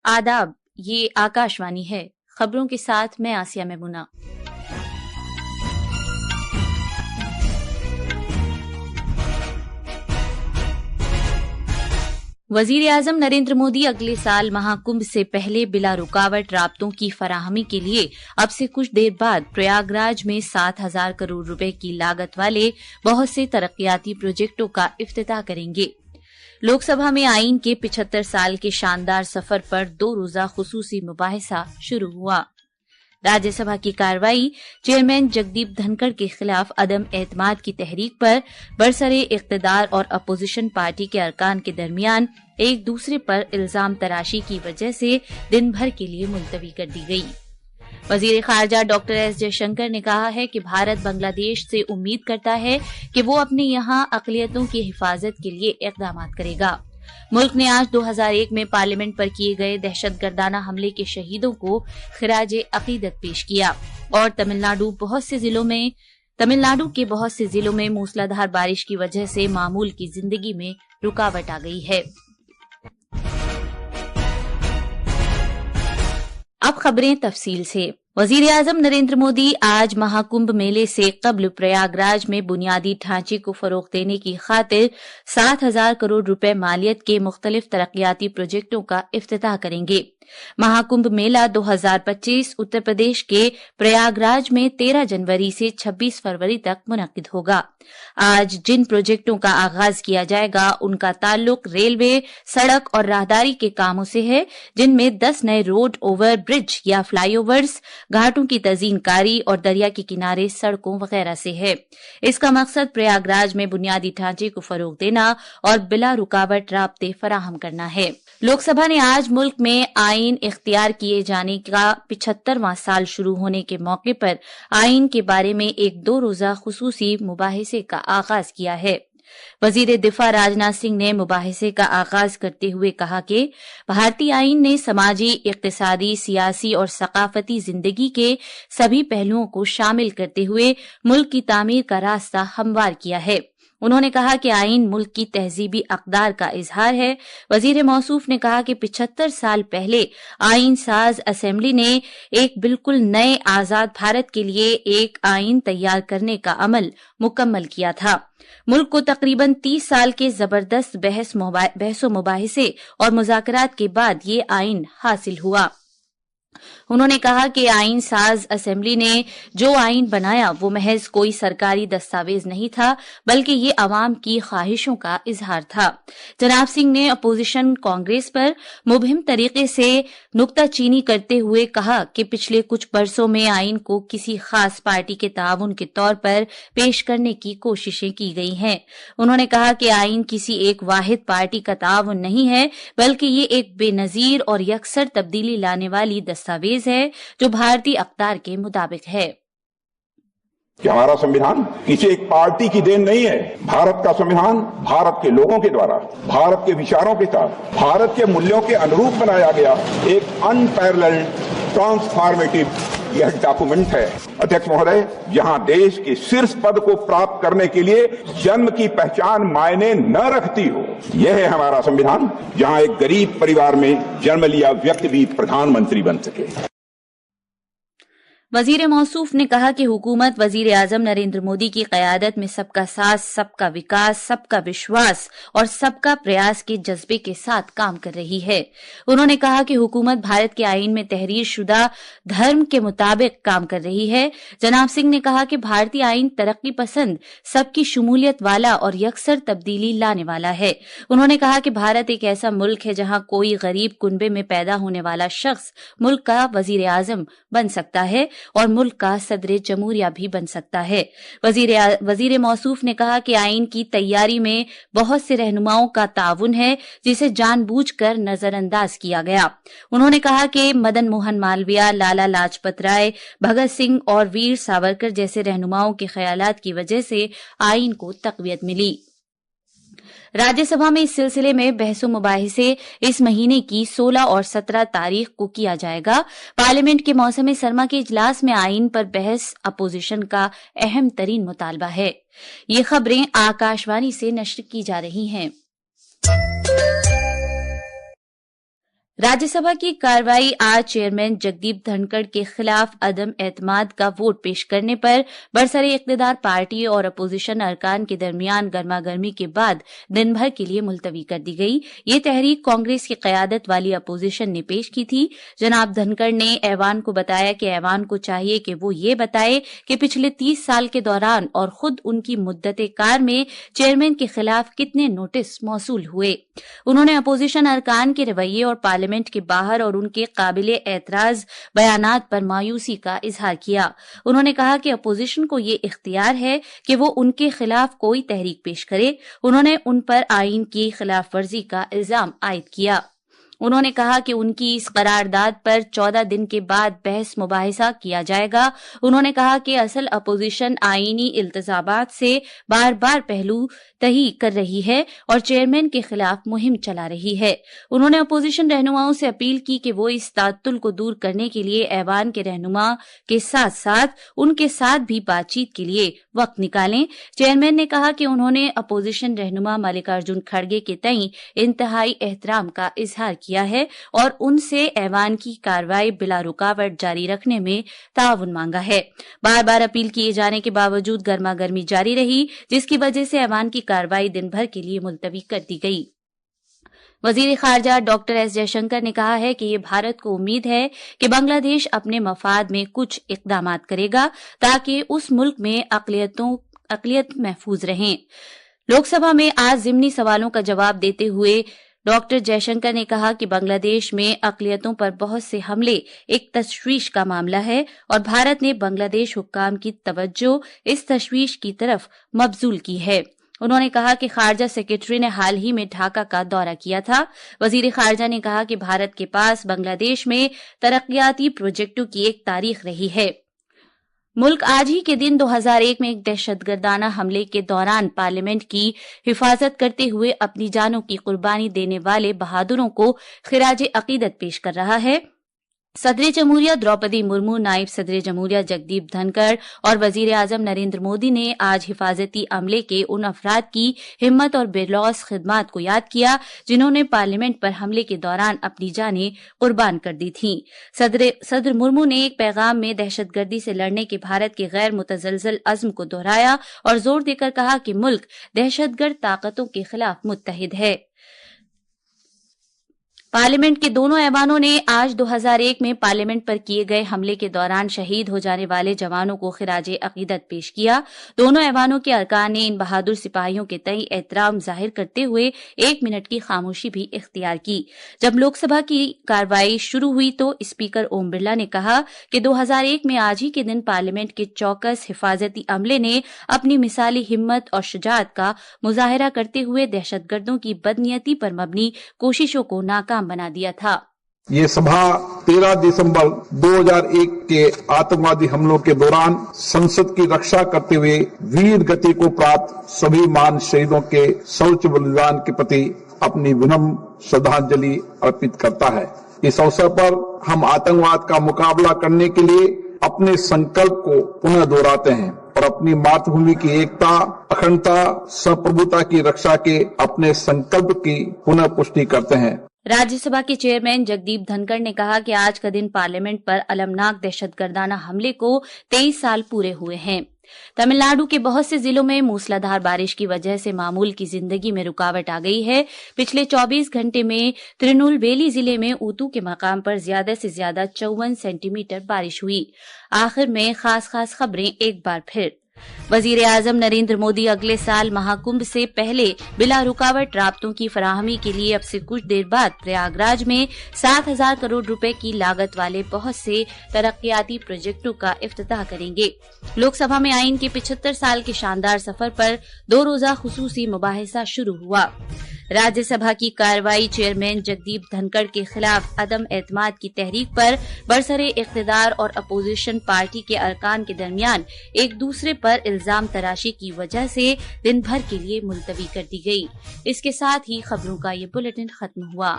आदाब, ये आकाशवाणी है। खबरों के साथ मैं आसिया मेमुना। वजीर आजम नरेंद्र मोदी अगले साल महाकुंभ से पहले बिला रुकावट राब्तों की फराहमी के लिए अब से कुछ देर बाद प्रयागराज में 7,000 करोड़ रुपए की लागत वाले बहुत से तरक्याती प्रोजेक्टों का इफ्तिताह करेंगे। लोकसभा में आईन के 75 साल के शानदार सफर पर 2 रोजा खुसूसी मुबाहिसा शुरू हुआ। राज्यसभा की कार्रवाई चेयरमैन जगदीप धनखड़ के खिलाफ अदम एतमाद की तहरीक पर बरसरे इख्तिदार और अपोजिशन पार्टी के अरकान के दरमियान एक दूसरे पर इल्जाम तराशी की वजह से दिन भर के लिए मुलतवी कर दी गई। वजीर खारजा डॉक्टर एस जयशंकर ने कहा है कि भारत बांग्लादेश से उम्मीद करता है कि वो अपने यहाँ अक़लियतों की हिफाजत के लिए इक़दाम करेगा। मुल्क ने आज 2001 में पार्लियामेंट पर किए गए दहशतगर्दाना हमले के शहीदों को खिराजे अकीदत पेश किया और तमिलनाडु के बहुत से जिलों में मूसलाधार बारिश की वजह से मामूल की जिंदगी में रुकावट आ गई है। अब खबरें तफसील से। वजीर आजम नरेंद्र मोदी आज महाकुंभ मेले से कबल प्रयागराज में बुनियादी ढांचे को फरोग देने की खातिर 7,000 करोड़ रुपए मालियत के मुख्तलिफ तरक्याती प्रोजेक्टों का इफ्तिताह करेंगे। महाकुंभ मेला 2025 उत्तर प्रदेश के प्रयागराज में 13 जनवरी से 26 फरवरी तक मुनक्किद होगा। आज जिन प्रोजेक्टों का आगाज किया जाएगा उनका ताल्लुक रेलवे, सड़क और राहदारी के कामों से है, जिनमें 10 नए रोड, ओवर ब्रिज या फ्लाईओवर्स, घाटों की तज़ीनकारी और दरिया के किनारे सड़कों वगैरह से है। इसका मकसद प्रयागराज में बुनियादी ढांचे को फरोग देना और बिला रुकावट राब्ते फराहम करना है। लोकसभा ने आज मुल्क में आईन इख्तियार किए जाने का 75वां साल शुरू होने के मौके पर आईन के बारे में एक 2 रोजा खुसूसी मुबाहिसे का आगाज किया है। वजीर दिफा राजनाथ सिंह ने मुबाहिसे का आगाज करते हुए कहा कि भारतीय आईन ने समाजी, इक्तिसादी, सियासी और सकाफती जिंदगी के सभी पहलुओं को शामिल करते हुए मुल्क की तामीर का रास्ता हमवार किया है। उन्होंने कहा कि आईन मुल्क की तहजीबी अक़दार का इजहार है। वजीर मौसूफ ने कहा कि 75 साल पहले आईन साज असेंबली ने एक बिल्कुल नए आजाद भारत के लिए एक आईन तैयार करने का अमल मुकम्मल किया था। मुल्क को तकरीबन 30 साल के जबरदस्त बहसो मुबाहिसे और मुज़ाकरात के बाद ये आईन हासिल हुआ। उन्होंने कहा कि आईन साज असेंबली ने जो आईन बनाया वो महज कोई सरकारी दस्तावेज नहीं था, बल्कि ये अवाम की ख्वाहिशों का इजहार था। जनाब सिंह ने अपोजिशन कांग्रेस पर मुबहिम तरीके से नुक्ताचीनी करते हुए कहा कि पिछले कुछ बरसों में आईन को किसी खास पार्टी के ताउन के तौर पर पेश करने की कोशिशें की गई हैं। उन्होंने कहा कि आईन किसी एक वाहिद पार्टी का ताउन नहीं है, बल्कि ये एक बेनजीर और यकसर तब्दीली लाने वाली दस्तावेज है जो भारतीय अक़दार के मुताबिक है। कि हमारा संविधान किसी एक पार्टी की देन नहीं है। भारत का संविधान भारत के लोगों के द्वारा, भारत के विचारों के साथ, भारत के मूल्यों के अनुरूप बनाया गया एक अनपैरेलल्ड ट्रांसफॉर्मेटिव यह डॉक्यूमेंट है। अध्यक्ष महोदय, जहां देश के शीर्ष पद को प्राप्त करने के लिए जन्म की पहचान मायने न रखती हो, यह है हमारा संविधान, जहां एक गरीब परिवार में जन्म लिया व्यक्ति भी प्रधानमंत्री बन सके। वजीर मौसूफ ने कहा कि हुकूमत वजीर आजम नरेंद्र मोदी की क़यादत में सबका साथ, सबका विकास, सबका विश्वास और सबका प्रयास के जज्बे के साथ काम कर रही है। उन्होंने कहा कि हुकूमत भारत के आईन में तहरीर शुदा धर्म के मुताबिक काम कर रही है। जनाब सिंह ने कहा कि भारतीय आईन तरक्की पसंद, सबकी शमूलियत वाला और यकसर तब्दीली लाने वाला है। उन्होंने कहा कि भारत एक ऐसा मुल्क है जहां कोई गरीब कुनबे में पैदा होने वाला शख्स मुल्क का वजीर आजम बन सकता है और मुल्क का सदर जमहूरिया भी बन सकता है। वजीर मौसूफ ने कहा कि आईन की तैयारी में बहुत से रहनुमाओं का ताउन है, जिसे जानबूझकर नजरअंदाज किया गया। उन्होंने कहा कि मदन मोहन मालवीय, लाला लाजपत राय, भगत सिंह और वीर सावरकर जैसे रहनुमाओं के ख्यालात की वजह से आईन को तक़वियत मिली। राज्यसभा में इस सिलसिले में बहसो मुबाहिसे इस महीने की 16 और 17 तारीख को किया जाएगा। पार्लियामेंट के मौसम सरमा के इजलास में आईन पर बहस अपोजिशन का अहम तरीन मुतालबा है। ये खबरें आकाशवाणी से नश्र की जा रही हैं। राज्य सभा की कार्रवाई आज चेयरमैन जगदीप धनखड़ के खिलाफ अदम एतमाद का वोट पेश करने पर बरसरे इख्तिदार पार्टी और अपोजिशन अरकान के दरमियान गर्मागर्मी के बाद दिन भर के लिए मुलतवी कर दी गई। ये तहरीक कांग्रेस की क़यादत वाली अपोजिशन ने पेश की थी। जनाब धनखड़ ने ऐवान को बताया कि ऐवान को चाहिए कि वो ये बताए कि पिछले 30 साल के दौरान और खुद उनकी मुद्दत कार में चेयरमैन के खिलाफ कितने नोटिस मौसूल हुए। उन्होंने अपोजिशन अरकान के रवैये और पार्लियामेंट के बाहर और उनके काबिले एतराज बयानात पर मायूसी का इजहार किया। उन्होंने कहा कि अपोजिशन को ये इख्तियार है कि वो उनके खिलाफ कोई तहरीक पेश करे। उन्होंने उन पर आईन की खिलाफ वर्जी का इल्जाम आयद किया। उन्होंने कहा कि उनकी इस करारदाद पर 14 दिन के बाद बहस मुबाहिसा किया जाएगा। उन्होंने कहा कि असल अपोजिशन आईनी इल्तजामात से बार बार पहलू तही कर रही है और चेयरमैन के खिलाफ मुहिम चला रही है। उन्होंने अपोजिशन रहनुमाओं से अपील की कि वो इस तात्तुल को दूर करने के लिए ऐवान के रहनुमा के साथ साथ उनके साथ भी बातचीत के लिए वक्त निकालें। चेयरमैन ने कहा कि उन्होंने अपोजिशन रहनुमा मल्लिकार्जुन खड़गे के तई इंतहाई एहतराम का इजहार किया है और उनसे ऐवान की कार्रवाई बिला रुकावट जारी रखने में ताउन मांगा है। बार बार अपील किए जाने के बावजूद गर्मागर्मी जारी रही, जिसकी वजह से ऐवान की कार्रवाई दिन भर के लिए मुलतवी कर दी गई। वजीर खारजा डॉक्टर एस जयशंकर ने कहा है कि ये भारत को उम्मीद है कि बांग्लादेश अपने मफाद में कुछ इकदामात करेगा ताकि उस मुल्क में अक़लियत महफूज रहें। लोकसभा में आज ज़िमनी सवालों का जवाब देते हुए डॉक्टर जयशंकर ने कहा कि बांग्लादेश में अक़लियतों पर बहुत से हमले एक तशवीश का मामला है और भारत ने बांग्लादेश हुक्काम की तवज्जो इस तशवीश की तरफ मबजूल की है। उन्होंने कहा कि खारजा सेक्रेटरी ने हाल ही में ढाका का दौरा किया था। वजीर खारजा ने कहा कि भारत के पास बांग्लादेश में तरक्याती प्रोजेक्टों की एक तारीख रही है। मुल्क आज ही के दिन 2001 में एक दहशतगर्दाना हमले के दौरान पार्लियामेंट की हिफाजत करते हुए अपनी जानों की कुर्बानी देने वाले बहादुरों को खिराज अकीदत पेश कर रहा है। सदर जमहूरिया द्रौपदी मुर्मू, नायब सदर जमहूरिया जगदीप धनखड़ और वजीर आजम नरेंद्र मोदी ने आज हिफाजती अमले के उन अफराद की हिम्मत और बेलौस खिदमात को याद किया जिन्होंने पार्लियामेंट पर हमले के दौरान अपनी जानें कुर्बान कर दी थीं। सदर मुर्मू ने एक पैगाम में दहशतगर्दी से लड़ने के भारत के गैर मुतज़लज़ल अज़्म को दोहराया और जोर देकर कहा कि मुल्क दहशतगर्द ताकतों के खिलाफ मुत्तहिद है। पार्लियामेंट के दोनों ऐवानों ने आज 2001 में पार्लियामेंट पर किए गए हमले के दौरान शहीद हो जाने वाले जवानों को खिराज अकीदत पेश किया। दोनों ऐवानों के अरकान ने इन बहादुर सिपाहियों के तई एहतराम जाहिर करते हुए 1 मिनट की खामोशी भी इख्तियार की। जब लोकसभा की कार्रवाई शुरू हुई तो स्पीकर ओम बिरला ने कहा कि 2001 में आज ही के दिन पार्लियामेंट के चौकस हिफाजती अमले ने अपनी मिसाली हिम्मत और शुजाअत का मुजाहिरा करते हुए दहशतगर्दों की बदनीयती पर मबनी कोशिशों को नाकाम बना दिया था। ये सभा 13 दिसंबर 2001 के आतंकवादी हमलों के दौरान संसद की रक्षा करते हुए वीर गति को प्राप्त सभी महान शहीदों के सर्वोच्च बलिदान के प्रति अपनी विनम्र श्रद्धांजलि अर्पित करता है। इस अवसर पर हम आतंकवाद का मुकाबला करने के लिए अपने संकल्प को पुनः दोहराते हैं और अपनी मातृभूमि की एकता, अखंडता, संप्रभुता की रक्षा के अपने संकल्प की पुनः पुष्टि करते हैं। राज्यसभा के चेयरमैन जगदीप धनखड़ ने कहा कि आज का दिन पार्लियामेंट पर अलमनाक दहशतगर्दाना हमले को 23 साल पूरे हुए हैं। तमिलनाडु के बहुत से जिलों में मूसलाधार बारिश की वजह से मामूल की जिंदगी में रुकावट आ गई है। पिछले 24 घंटे में तिरुनेलवेली जिले में ऊतू के मकाम पर ज्यादा से ज्यादा 54 सेंटीमीटर बारिश हुई। आखिर में खास खबरें एक बार फिर। वजीर आजम नरेंद्र मोदी अगले साल महाकुंभ से पहले बिला रुकावट राब्तों की फराहमी के लिए अब से कुछ देर बाद प्रयागराज में 7,000 करोड़ रुपए की लागत वाले बहुत से तरक्याती प्रोजेक्टों का इफ्तिताह करेंगे। लोकसभा में आईन के 75 साल के शानदार सफर पर 2 रोजा खुसूसी मुबाहिसा शुरू हुआ। राज्यसभा की कार्रवाई चेयरमैन जगदीप धनखड़ के खिलाफ अदम एतमाद की तहरीक पर बरसरे इख्तिदार और अपोजिशन पार्टी के अरकान के दरमियान एक दूसरे पर इल्जाम तराशी की वजह से दिन भर के लिए मुलतवी कर दी गई। इसके साथ ही खबरों का ये बुलेटिन खत्म हुआ।